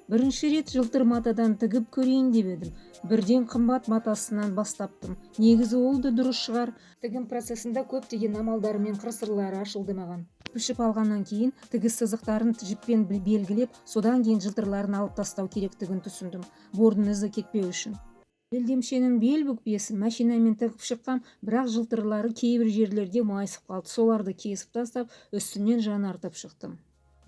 Биринчи рет жылтыр матадан тигип көрейин деп едим. Бирден кымбат матасынан баштаптым. Негизи ол да дурус шыгар. Тигим процессинде көптөгөн амалдары мен кыр-сырлары ашылды маган. Пишип алгандан кийин тигиз сызыктарын жиппен белгилеп, содан кийин жылтырларын алып тастау керектигин түшүндүм. Бордун изи кетпөө үчүн. Белдемшенин бел бүкпесин машинамен тигип чыккам, бирок жылтырлары кээ бир жерлерде майсып калды. Соларды кесип тастап, үстүнөн жанартып чыктым.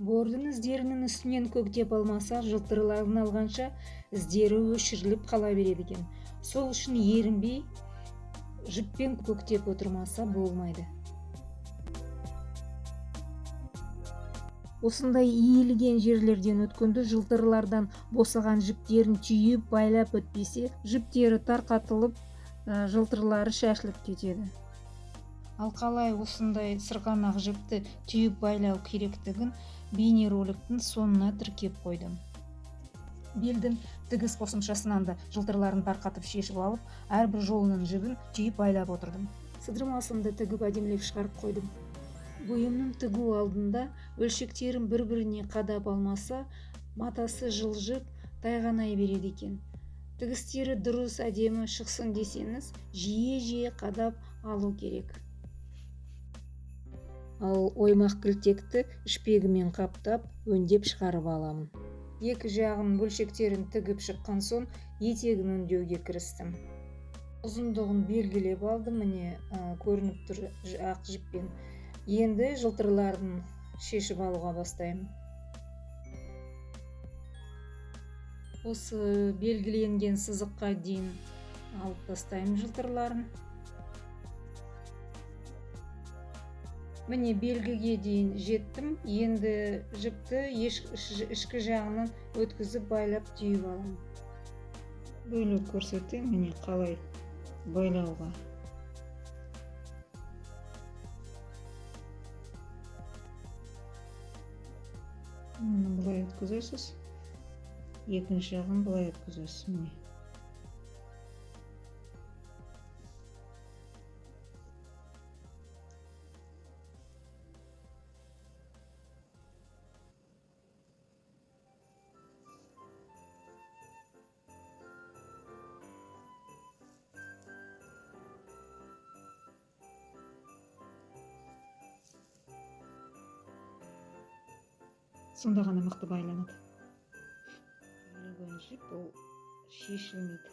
Бордун издеринин үстүнөн көктеп алмаса, жылтырларын алганча издери өшүрүлүп кала берет экен. Сол үчүн эринбей, жиппен көктеп отурмаса болмайды. Осындай ийилген жерлерден өткөндө жылтырлардан босаган жиптерин түйүп, байлап өтпесе, жиптери таркатылып, жылтырлары шашылып кетеди. Ал калай ушундай сырганак жипти түйүп байлау керектигин бейнероликтин сонуна тиркеп койдум. Белдин тигиз кошумчасынан да жылтырларын таркатып шешип алып, ар бир жолунун жибин түйүп байлап отурдум. Сыдырмасымды тигип адемилеп чыгарып койдум. Буюмдун тигүү алдында бөлшектерин бири-бирине кадап алмаса, матасы жылжып, тайганай берет экен. Тигистери дурус адеми чыксын десеңиз, жиі кадап алуу керек. Ал оймак килтекти шпегимен каптап, өңдеп чыгарып алам. Эки жагынын бөлшектерин тигип чыккан соң, этегин өңдөөгө кириштим. Узундугун белгилеп алдым, міне көрүнүп тур ак жиппен. Энди жылтырларын шешип алууга баштайм. Осы белгиленген сызыкка дейин алып тастайм жылтырларын. Міне белгиге дейин жеттим. Энди жипти ички жагынан өткүзүп байлап түйүп алам. Бөлүп көрсөтөйүн, міне калай байлауга. Муну булай өткүзөсүз. Экинчи жагын булай өткүзөсүз. Міне. Сонда гана мыкты байланат. Байланган жип бул шешилмейт.